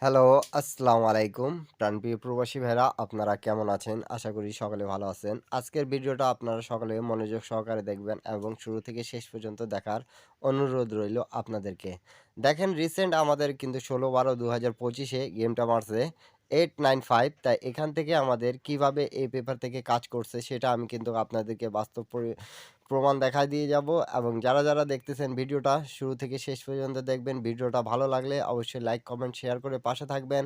Hello, আসসালামু আলাইকুম। প্রাণপ্রিয় প্রবাসী ভাইরা আপনারা কেমন আছেন? আশা করি সকলে ভালো আছেন। আজকের ভিডিওটা আপনারা সকলে মনোযোগ সহকারে দেখবেন এবং শুরু থেকে শেষ পর্যন্ত দেখার অনুরোধ রইল আপনাদেরকে। দেখেন রিসেন্ট আমাদের কিন্তু ১৬/১২/২০২৫ এ গেমটা মারছে 895। তাই এখান থেকে আমাদের কিভাবে এই পেপার থেকে কাজ করছে সেটা আমি কিন্তু আপনাদেরকে বাস্তব প্রমাণ দেখায় দিয়ে যাব এবং যারা দেখতেছেন ভিডিওটা শুরু থেকে শেষ পর্যন্ত দেখবেন। ভিডিওটা ভালো লাগলে অবশ্যই লাইক, কমেন্ট, শেয়ার করে পাশে থাকবেন।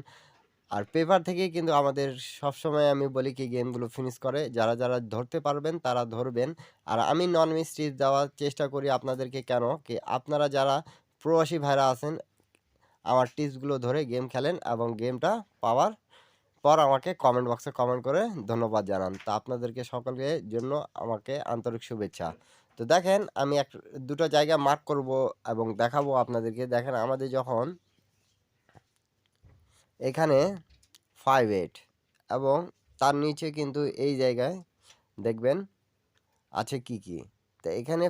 আর পেপার থেকেই কিন্তু আমাদের সবসময় আমি বলি কি গেমগুলো ফিনিশ করে। যারা ধরতে পারবেন তারা ধরবেন। আর আমি নন মিস টিপস দেওয়ার চেষ্টা করি আপনাদেরকে কেন? কি আপনারা যারা প্রবাসী ভাইরা আছেন আমার টিপসগুলো ধরে গেম খেলেন এবং গেমটা পাওয়ার পর আমাকে কমেন্ট বক্সে কমেন্ট করে ধন্যবাদ জানান। তা আপনাদেরকে সকলের জন্য আমাকে আন্তরিক শুভেচ্ছা। তো দেখেন আমি দুটো জায়গা মার্ক করব এবং দেখাবো আপনাদেরকে। দেখেন আমাদের যখন এখানে 58 এবং তার নিচে কিন্তু এই জায়গায় দেখবেন আছে কি। তো এখানে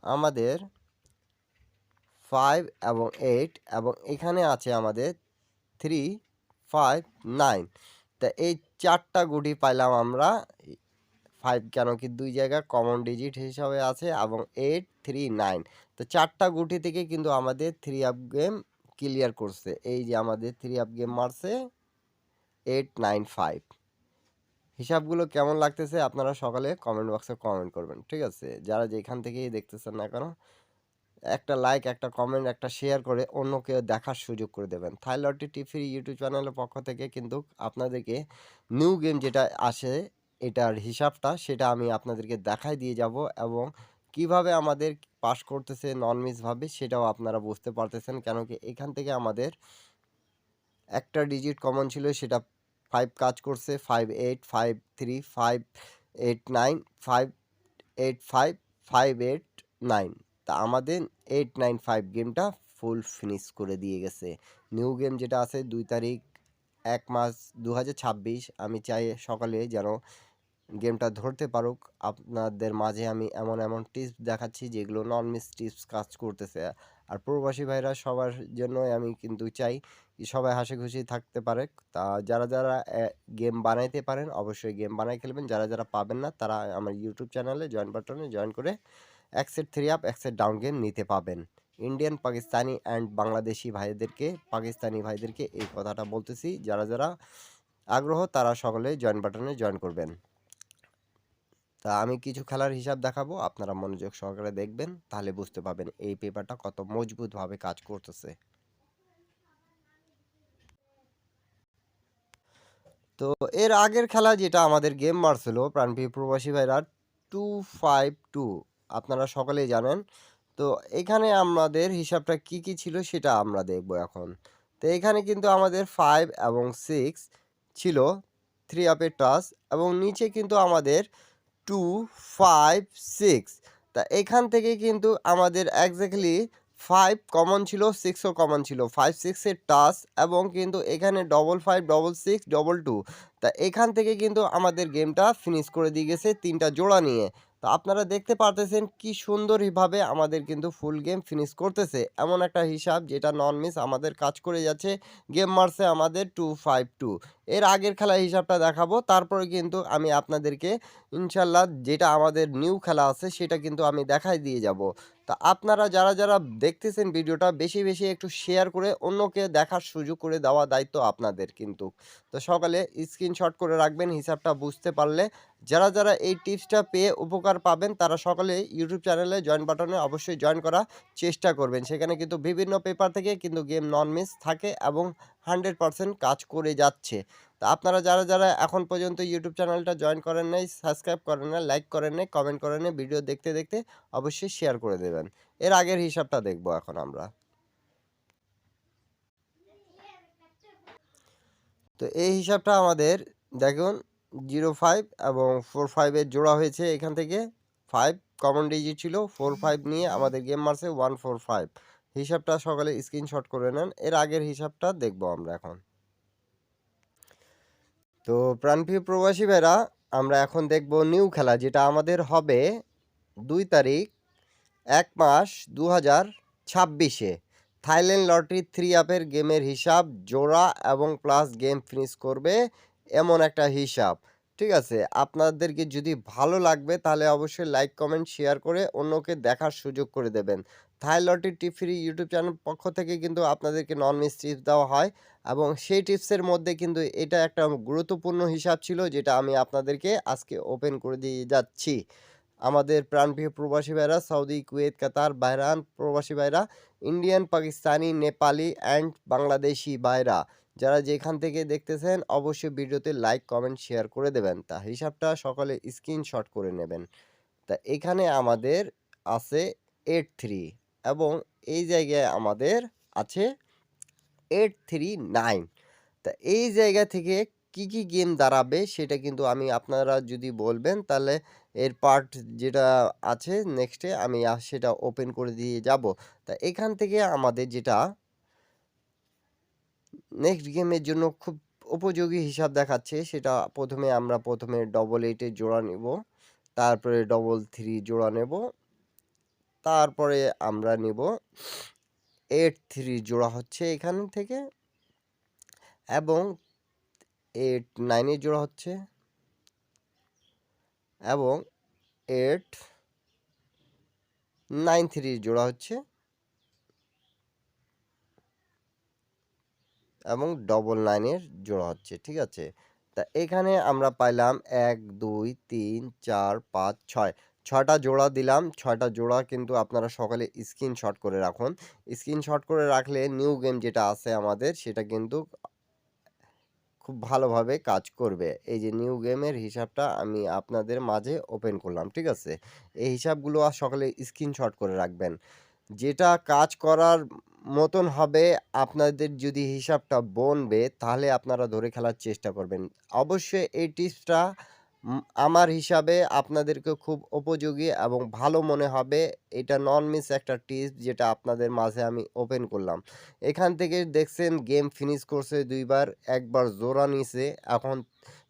আমাদের 5 এবং 8 এবং এখানে আছে আমাদের 3, 5, 9। তা এই 4টা গুটি পাইলাম আমরা। 5 কেন কি 2 জায়গায় কমন ডিজিট হিসাবে আছে এবং 8, 3, 9। তো 4টা গুটি থেকে কিন্তু আমাদের 3 আপ গেম ক্লিয়ার করছে। এই যে আমাদের 3 আপ গেম মারছে 8, 9, 5। হিসাবগুলো কেমন লাগতেছে আপনারা সকালে কমেন্ট বক্সে কমেন্ট করবেন, ঠিক আছে? যারা যেখান থেকেই দেখতেছেন না কেন একটা লাইক, একটা কমেন্ট, একটা শেয়ার করে অন্যকে দেখার সুযোগ করে দেবেন। থাই লটারি টিভি ইউটিউব চ্যানেলের পক্ষ থেকে কিন্তু আপনাদেরকে নিউ গেম যেটা আসে এটার হিসাবটা সেটা আমি আপনাদেরকে দেখাই দিয়ে যাব এবং কিভাবে আমাদের পাস করতেছে নন মিসভাবে সেটাও আপনারা বুঝতে পারতেছেন। কেন কি এখান থেকে আমাদের একটা ডিজিট কমন ছিল সেটা 5 কাজ করছে, 5, 8, 5, 3, 5, 8, 9, 5, 8, 5, 5, 8, 9। তা আমাদের 895 গেমটা ফুল ফিনিশ করে দিয়ে গেছে। নিউ গেম যেটা আছে 2 তারিখ 1 মাস 2026। আমি চাই সকলে যেন গেমটা ধরতে পারুক। আপনাদের মাঝে আমি এমন টিপস দেখাচ্ছি যেগুলো নন মিস টিপস কাজ করতেছে। আর প্রবাসী ভাইরা সবার জন্যই আমি কিন্তু চাই সবাই হাসিখুশি থাকতে পারে। তা যারা গেম বানাইতে পারেন অবশ্যই গেম বানাই খেলবেন। যারা পাবেন না তারা আমার ইউটিউব চ্যানেলে জয়েন বাটনে জয়েন করে এক সেট 3 আপ এক সেট ডাউন গেম নিতে পাবেন। ইন্ডিয়ান, পাকিস্তানি অ্যান্ড বাংলাদেশি ভাইদেরকে পাকিস্তানি ভাইদেরকে এই কথাটা বলতেছি। যারা আগ্রহ তারা সকলে জয়েন বাটনে জয়েন করবেন। তা আমি কিছু খেলার হিসাব দেখাবো, আপনারা মনোযোগ সহকারে দেখবেন তাহলে বুঝতে পারবেন এই পেপারটা কত মজবুতভাবে কাজ করতেছে। তো এর আগের খেলা যেটা আমাদের গেম মারছিল প্রাণপ্রিয় প্রবাসী ভাইরা 252 আপনারা সকলেই জানেন। তো এখানে আমাদের হিসাবটা কি ছিল সেটা আমরা দেখব এখন। তো এখানে কিন্তু আমাদের 5 এবং 6 ছিল 3 আপের টাচ এবং নিচে কিন্তু আমাদের 2, 5, 6। তা এখান থেকে কিন্তু আমাদের এক্স্যাক্টলি 5 কমন ছিল, 6ও কমন ছিল। 5, 6 এর টাচ এবং কিন্তু এখানে 55, 66, 22। তা এখান থেকে কিন্তু আমাদের গেমটা ফিনিশ করে দিয়ে গেছে 3টা জোড়া নিয়ে। তো আপনারা দেখতে পারতেছেন কি সুন্দরভাবে আমাদের কিন্তু ফুল গেম ফিনিশ করতেছে। এমন একটা হিসাব যেটা নন মিস আমাদের কাজ করে যাচ্ছে। গেম মারছে আমাদের 252। এর আগের খেলার হিসাবটা দেখাবো। তারপরে কিন্তু আমি আপনাদেরকে ইনশাল্লাহ যেটা আমাদের নিউ খেলা আছে সেটা কিন্তু আমি দেখাই দিয়ে যাব। তা আপনারা যারা দেখতেছেন ভিডিওটা বেশি একটু শেয়ার করে অন্যকে দেখার সুযোগ করে দেওয়া দায়িত্ব আপনাদের কিন্তু। তো সকালে স্ক্রিনশট করে রাখবেন হিসাবটা বুঝতে পারলে। যারা এই টিপসটা পেয়ে উপকার পাবেন তারা সকলে ইউটিউব চ্যানেলে জয়েন বাটনে অবশ্যই জয়েন করার চেষ্টা করবেন। সেখানে কিন্তু বিভিন্ন পেপার থেকে কিন্তু গেম নন মিস থাকে এবং 100% কাজ করে যাচ্ছে। তা আপনারা যারা এখন পর্যন্ত ইউটিউব চ্যানেলটা জয়েন করেন নাই, সাবস্ক্রাইব করেন না, লাইক করেন নাই, কমেন্ট করেন নাই, ভিডিও দেখতে অবশ্যই শেয়ার করে দেবেন। এর আগের হিসাবটা দেখব এখন আমরা। তো এই হিসাবটা আমাদের দেখুন 05 এবং 45 এর জোড়া হয়েছে। এখান থেকে 5 কমন ডিজিট ছিল, 45 নিয়ে আমাদের গেম মারছে 145। হিসাবটা সকালে স্ক্রিনশট করে নেন। এর আগের হিসাবটা দেখব আমরা এখন। তো প্রাণপ্রিয় প্রবাসী ভাইরা আমরা এখন দেখব নিউ খেলা যেটা আমাদের হবে 2 তারিখ 1 মাস 2026-এ। থাইল্যান্ড লটারি 3 অ্যাপের গেমের হিসাব জোড়া এবং প্লাস গেম ফিনিশ করবে এমন একটা হিসাব। ঠিক আছে? আপনাদেরকে যদি ভালো লাগবে তাহলে অবশ্যই লাইক, কমেন্ট, শেয়ার করে অন্যকে দেখার সুযোগ করে দেবেন। থাই লটারি টিপ ফ্রি ইউটিউব চ্যানেল পক্ষ থেকে কিন্তু আপনাদেরকে নন মিস টিপস দেওয়া হয় এবং সেই টিপসের মধ্যে কিন্তু এটা একটা গুরুত্বপূর্ণ হিসাব ছিল যেটা আমি আপনাদেরকে আজকে ওপেন করে দিয়ে যাচ্ছি। আমাদের প্রাণপ্রিয় প্রবাসী ভাইরা সৌদি, কুয়েত, কাতার, বাহরাইন প্রবাসী ভাইরা, ইন্ডিয়ান, পাকিস্তানি, নেপালি অ্যান্ড বাংলাদেশি ভাইরা যারা যেখান থেকে দেখতেছেন অবশ্যই ভিডিওতে লাইক, কমেন্ট, শেয়ার করে দেবেন। তা হিসাবটা সকলে স্ক্রিনশট করে নেবেন। তা এখানে আমাদের আছে 83 এবং এই জায়গায় আমাদের আছে 839। তা এই জায়গা থেকে কি কি গেম দাঁড়াবে সেটা কিন্তু আমি আপনারা যদি বলবেন তাহলে এর পার্ট যেটা আছে নেক্সটে আমি সেটা ওপেন করে দিয়ে যাব। তা এখান থেকে আমাদের যেটা নেক্সট গেমের জন্য খুব উপযোগী হিসাব দেখাচ্ছে সেটা প্রথমে ডবল 8 এর জোড়া নেব, তারপরে ডবল 3 জোড়া নেব, তারপরে আমরা নেব 8 3 জোড়া হচ্ছে এখান থেকে এবং 8 9 এর জোড়া হচ্ছে এবং 8 9 3 জোড়া হচ্ছে এবং ডবল 9 এর জোড়া হচ্ছে। ঠিক আছে? তা এখানে আমরা পাইলাম 1 2 3 4 5 6 6টা জোড়া দিলাম। 6টা জোড়া কিন্তু আপনারা সকলে স্ক্রিনশট করে রাখুন। স্ক্রিনশট করে রাখলে নিউ গেম যেটা আছে আমাদের সেটা কিন্তু খুব ভালোভাবে কাজ করবে। এই যে নিউ গেমের হিসাবটা আমি আপনাদের মাঝে ওপেন করলাম। ঠিক আছে? এই হিসাবগুলো সকলে স্ক্রিনশট করে রাখবেন। যেটা কাজ করার মতন হবে আপনাদের যদি হিসাবটা বনবে তাহলে আপনারা ধরে খেলার চেষ্টা করবেন। অবশ্যই এই টিপসটা আমার হিসাবে আপনাদেরকে খুব উপযোগী এবং ভালো মনে হবে। এটা নন মিস একটা টিপস যেটা আপনাদের মাঝে আমি ওপেন করলাম। এখান থেকে দেখছেন গেম ফিনিশ করছে ২ বার, ১ বার জোড়া নিছে, এখন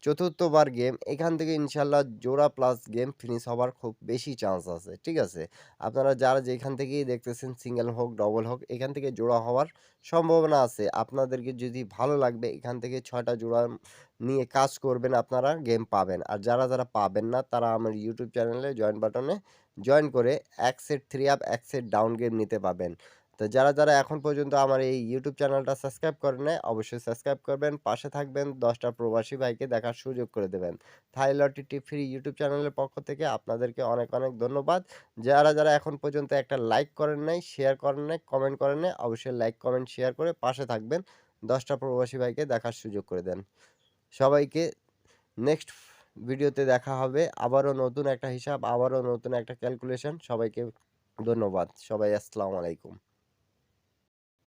চতুর্থবার গেম। এখান থেকে ইনশাআল্লাহ জোড়া প্লাস গেম ফিনিশ হবার খুব বেশি চান্স আছে। ঠিক আছে? আপনারা যারা যেখান থেকেই দেখতেছেন সিঙ্গেল হোক, ডবল হোক এখান থেকে জোড়া হওয়ার সম্ভাবনা আছে। আপনাদেরকে যদি ভালো লাগবে এখান থেকে ৬টা জোড়া নিয়ে কাজ করবেন আপনারা গেম পাবেন। আর যারা পাবেন না তারা আমার ইউটিউব চ্যানেলে জয়েন বাটনে জয়েন করে ১ set 3 up ১ set down game নিতে পাবেন। তো যারা এখন পর্যন্ত আমার এই ইউটিউব চ্যানেলটা সাবস্ক্রাইব করেন নাই অবশ্যই সাবস্ক্রাইব করবেন, পাশে থাকবেন, ১০টা প্রবাসী ভাইকে দেখার সুযোগ করে দেবেন। থাই লটারি টিপ ফ্রি ইউটিউব চ্যানেলের পক্ষ থেকে আপনাদেরকে অনেক ধন্যবাদ। যারা এখন পর্যন্ত একটা লাইক করেন নাই, শেয়ার করেন নাই, কমেন্ট করেন নাই অবশ্যই লাইক, কমেন্ট, শেয়ার করে পাশে থাকবেন। ১০টা প্রবাসী ভাইকে দেখার সুযোগ করে দেন। সবাইকে নেক্সট ভিডিওতে দেখা হবে। আবারও নতুন একটা হিসাব, আবারও নতুন একটা ক্যালকুলেশন। সবাইকে ধন্যবাদ। সবাই আসসালামু আলাইকুম।